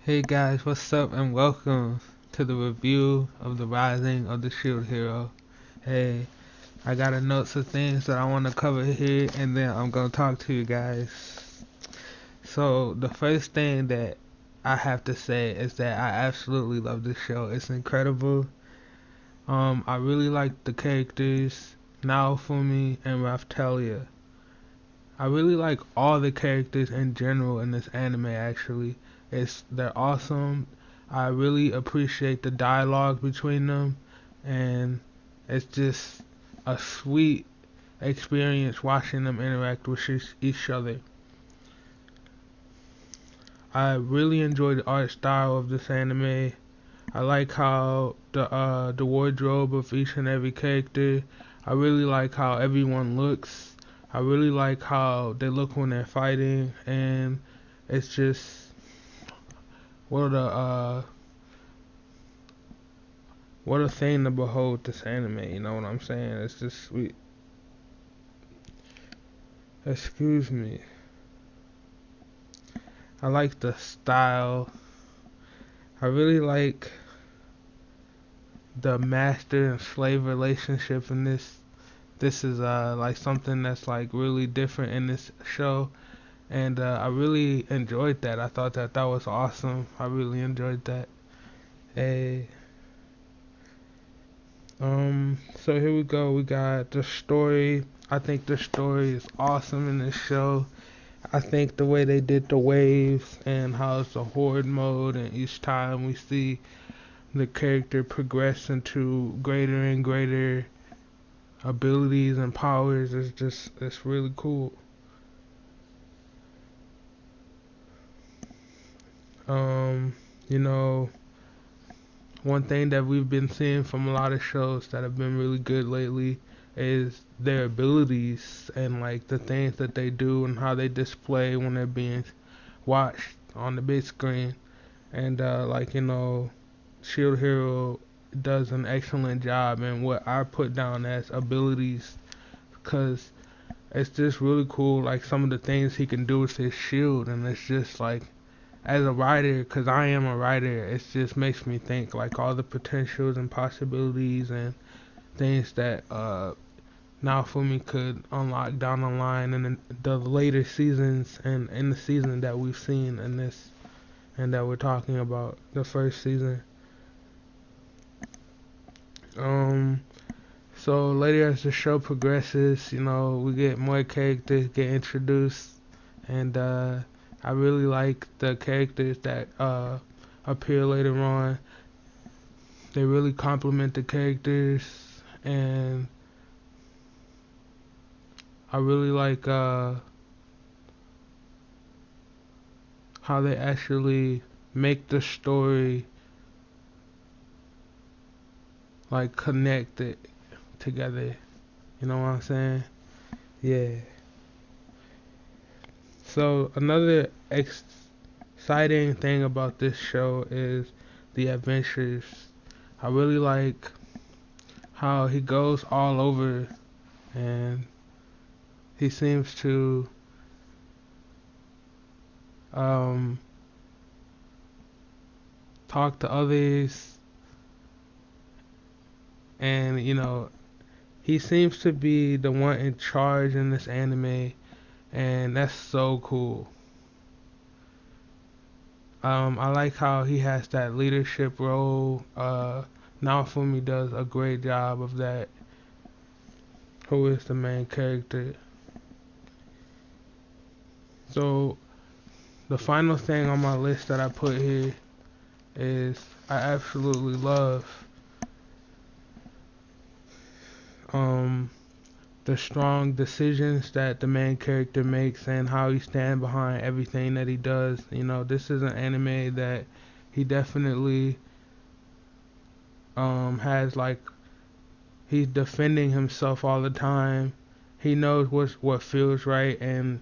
Hey guys, what's up and welcome to the review of the Rising of the Shield Hero. Hey, I got a notes of things that I want to cover here and then I'm going to talk to you guys. So, the first thing that I have to say is that I absolutely love this show. It's incredible. I really like the characters, Naofumi and Raftalia. I really like all the characters in general in this anime actually. They're awesome. I really appreciate the dialogue between them and it's just a sweet experience watching them interact with each other. I really enjoy the art style of this anime. I like how the wardrobe of each and every character. I really like how everyone looks. I really like how they look when they're fighting, and it's just what what a thing to behold this anime. You know what I'm saying? It's just sweet. Excuse me. I like the style. I really like the master and slave relationship in this. This is like something that's like really different in this show, and I really enjoyed that. I thought that that was awesome. I really enjoyed that. Hey, so here we go. We got the story. I think the story is awesome in this show. I think the way they did the waves and how it's a horde mode, and each time we see the character progress into greater and greater abilities and powers is just it's really cool. Um, you know, one thing that we've been seeing from a lot of shows that have been really good lately is their abilities and like the things that they do and how they display when they're being watched on the big screen. And Shield Hero does an excellent job in what I put down as abilities because it's just really cool. Like some of the things he can do with his shield, and it's just like as a writer, because I am a writer, it just makes me think like all the potentials and possibilities and things that Naofumi could unlock down the line in the later seasons and in the season that we've seen in this and that we're talking about, the first season. Um, so later as the show progresses, we get more characters get introduced, and I really like the characters that appear later on. They really complement the characters, and I really like how they actually make the story like connect it together. You know what I'm saying? Yeah. So another exciting thing about this show is the adventures. I really like how he goes all over and he seems to um, talk to others, and he seems to be the one in charge in this anime, and that's so cool. I like how he has that leadership role. Naofumi does a great job of that. Who is the main character? So the final thing on my list that I put here is I absolutely love um, the strong decisions that the main character makes and how he stands behind everything that he does. This is an anime that he definitely has like he's defending himself all the time. He knows what feels right, and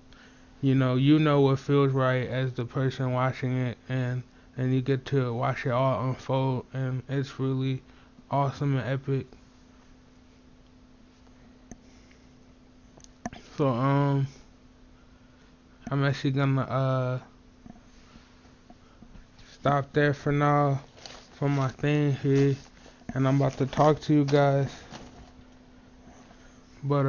you know what feels right as the person watching it, and you get to watch it all unfold, and it's really awesome and epic. So I'm actually gonna stop there for now for my thing here, and I'm about to talk to you guys. But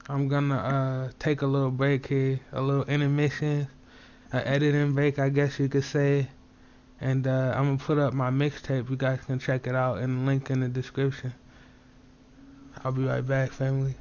I'm gonna take a little break here, a little intermission, an editing break, I guess you could say. And I'm gonna put up my mixtape. You guys can check it out and link in the description. I'll be right back, family.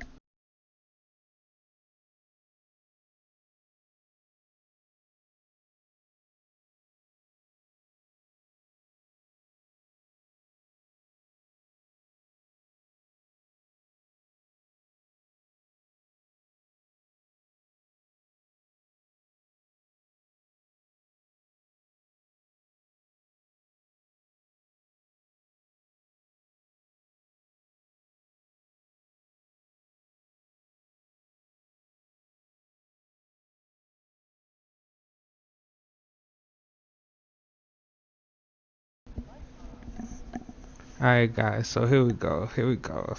Alright, guys, so here we go. Here we go.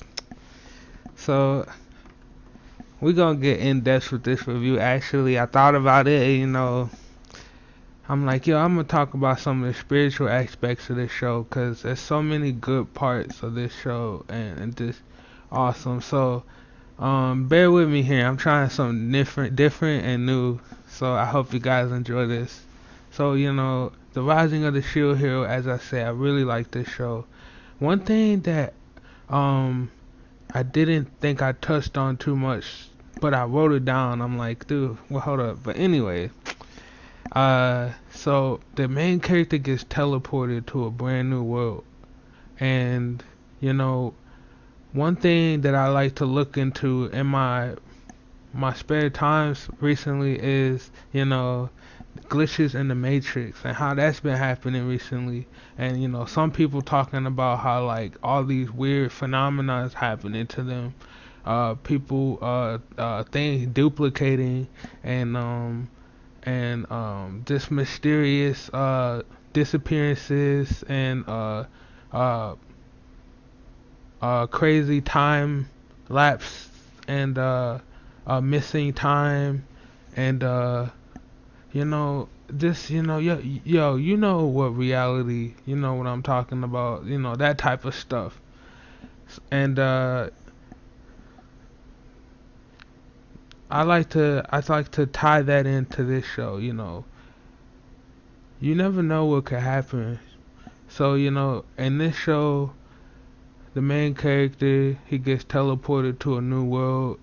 So, we're gonna get in depth with this review. Actually, I thought about it. I'm like, yo, I'm gonna talk about some of the spiritual aspects of this show because there's so many good parts of this show and just awesome. So, bear with me here. I'm trying something different and new. So I hope you guys enjoy this. So, The Rising of the Shield Hero, as I said, I really like this show. One thing that um I didn't think I touched on too much, but I wrote it down. I'm like, dude, well, hold up. But anyway, so the main character gets teleported to a brand new world, and you know, one thing that I like to look into in my spare times recently is, glitches in the Matrix and how that's been happening recently. And some people talking about how like all these weird phenomena is happening to them. People things duplicating and just mysterious disappearances and uh crazy time lapse and missing time and this, you know what reality, you know what I'm talking about, that type of stuff. And I like to tie that into this show. You never know what could happen. So, in this show, the main character, he gets teleported to a new world.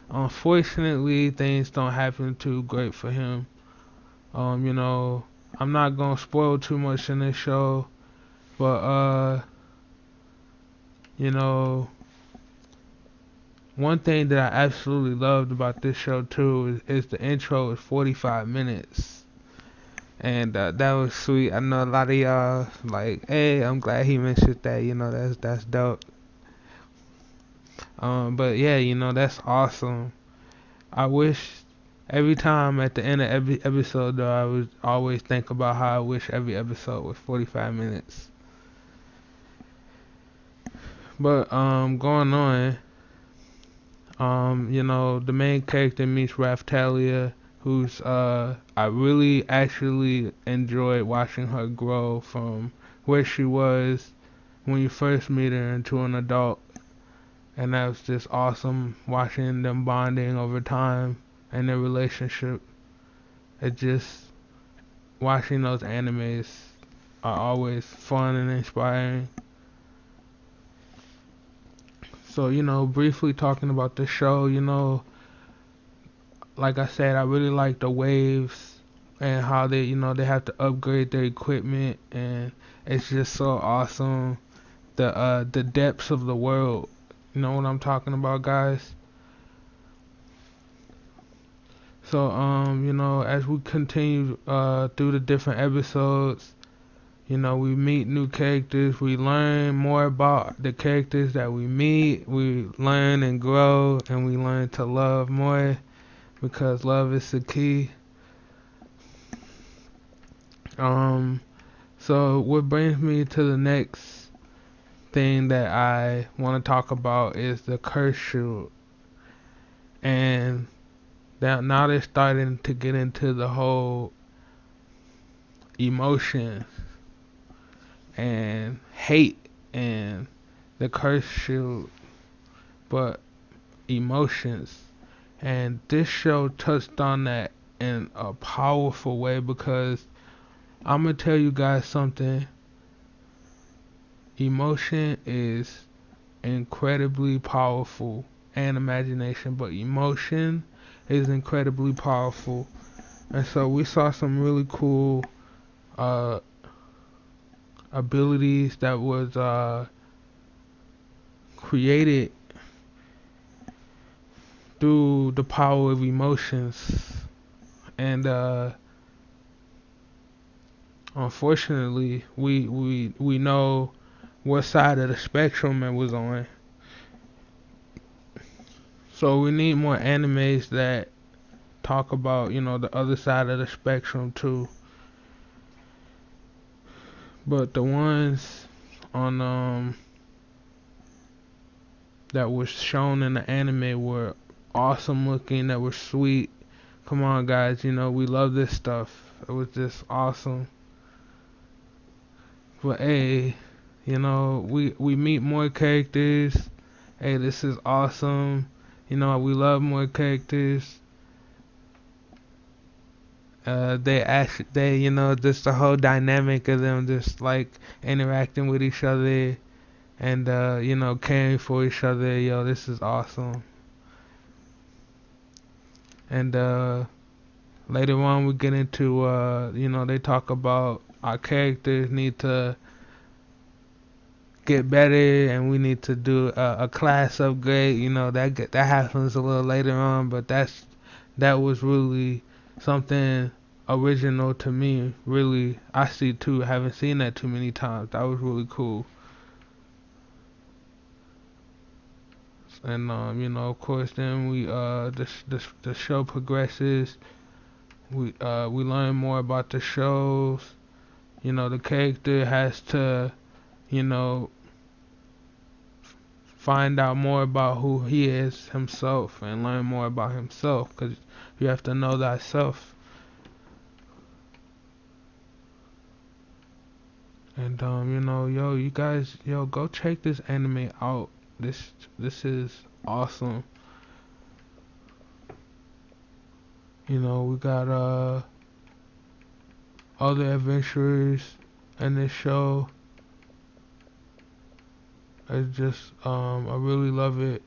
Unfortunately, things don't happen too great for him. I'm not gonna spoil too much in this show, but you know, one thing that I absolutely loved about this show too is the intro is 45 minutes. And that was sweet. I know a lot of y'all like, hey, I'm glad he mentioned that. That's dope. But yeah, that's awesome. I wish every time at the end of every episode, though, I would always think about how I wish every episode was 45 minutes. But going on, the main character meets Raphtalia, who's I really actually enjoyed watching her grow from where she was when you first meet her into an adult, and that was just awesome watching them bonding over time and their relationship. It just watching those animes are always fun and inspiring. So, briefly talking about the show, like I said, I really like the waves and how they have to upgrade their equipment, and it's just so awesome. The depths of the world, you know what I'm talking about, guys. So as we continue through the different episodes, we meet new characters. We learn more about the characters that we meet. We learn and grow, and we learn to love more because love is the key. Um, so what brings me to the next thing that I want to talk about is the curse shield. And now they're starting to get into the whole emotion and hate and the curse shield, but emotions. And this show touched on that in a powerful way because I'm gonna tell you guys something. Emotion is incredibly powerful, and imagination, but emotion is incredibly powerful. And so we saw some really cool uh, abilities that was created through the power of emotions. And unfortunately, we know what side of the spectrum it was on. So we need more animes that talk about, the other side of the spectrum too. But the ones on that was shown in the anime were awesome looking, that were sweet. Come on guys, we love this stuff. It was just awesome. But hey, we meet more characters. Hey, this is awesome. We love more characters. Just the whole dynamic of them just like interacting with each other and caring for each other. Yo, this is awesome. And later on we get into they talk about our characters need to get better and we need to do a class upgrade. That happens a little later on, but that was really something original to me. Really, I see too. Haven't seen that too many times. That was really cool. And of course, then the show progresses. We learn more about the shows. The character has to, you know, find out more about who he is himself and learn more about himself, because you have to know thyself. And you guys, go check this anime out. This is awesome. We got other adventurers in this show. It's just I really love it.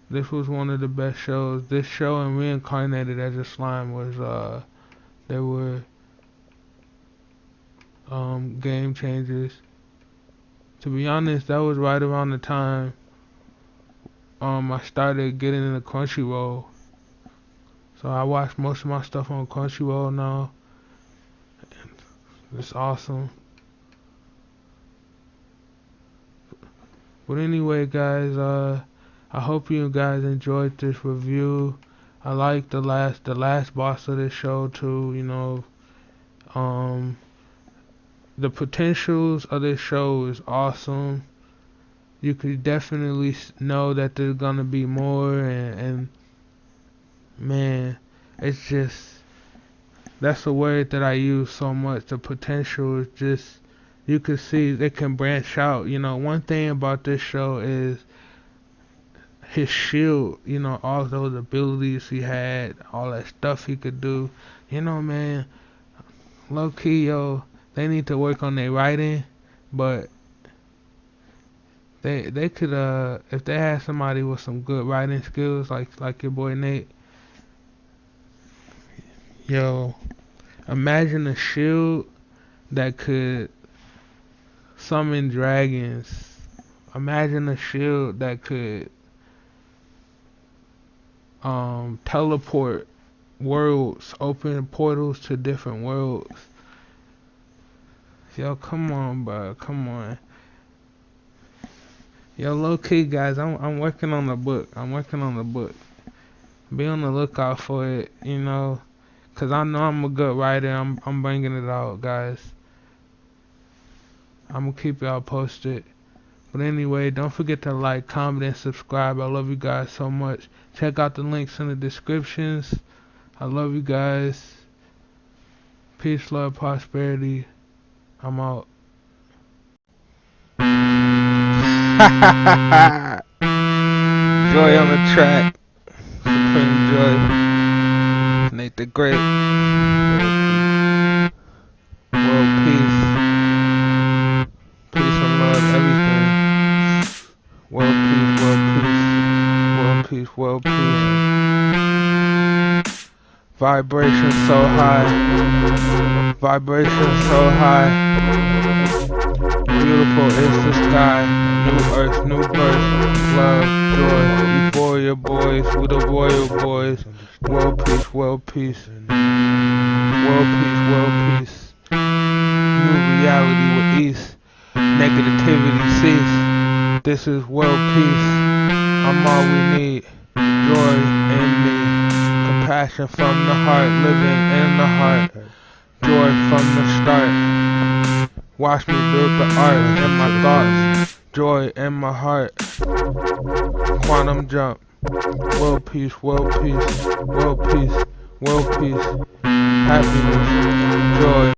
This was one of the best shows. This show and Reincarnated as a Slime was they were game changers. To be honest, that was right around the time I started getting into Crunchyroll. So I watch most of my stuff on Crunchyroll now. It's awesome. But anyway, guys, I hope you guys enjoyed this review. I like the last boss of this show too. The potentials of this show is awesome. You could definitely know that there's gonna be more, and man, it's just that's a word that I use so much. The potential is just, you can see they can branch out. One thing about this show is his shield. All those abilities he had, all that stuff he could do. Man, low key, they need to work on their writing, but they could if they had somebody with some good writing skills like your boy Nate. Yo, imagine a shield that could summon dragons. Imagine a shield that could teleport worlds, open portals to different worlds. Yo, come on, bro, come on. Yo, low key, guys, I'm working on the book. I'm working on the book. Be on the lookout for it, cause I know I'm a good writer. I'm bringing it out, guys. I'm gonna keep y'all posted. But anyway, don't forget to like, comment, and subscribe. I love you guys so much. Check out the links in the descriptions. I love you guys. Peace, love, prosperity. I'm out. Joy on the track. Supreme Joy. Nate the Great. World peace. Peace and love, everything. World peace, world peace. World peace, world peace. Vibration so high. Vibration so high. Beautiful is the sky. New earth, new birth. Love, joy. Euphoria boys with the royal boys. World peace, world peace. World peace, world peace. New reality with ease. Negativity cease. This is world peace. I'm all we need. Joy in me. Compassion from the heart. Living in the heart. Joy from the start. Watch me build the art in my thoughts. Joy in my heart. Quantum jump. World peace, world peace, world peace, world peace. Happiness, joy.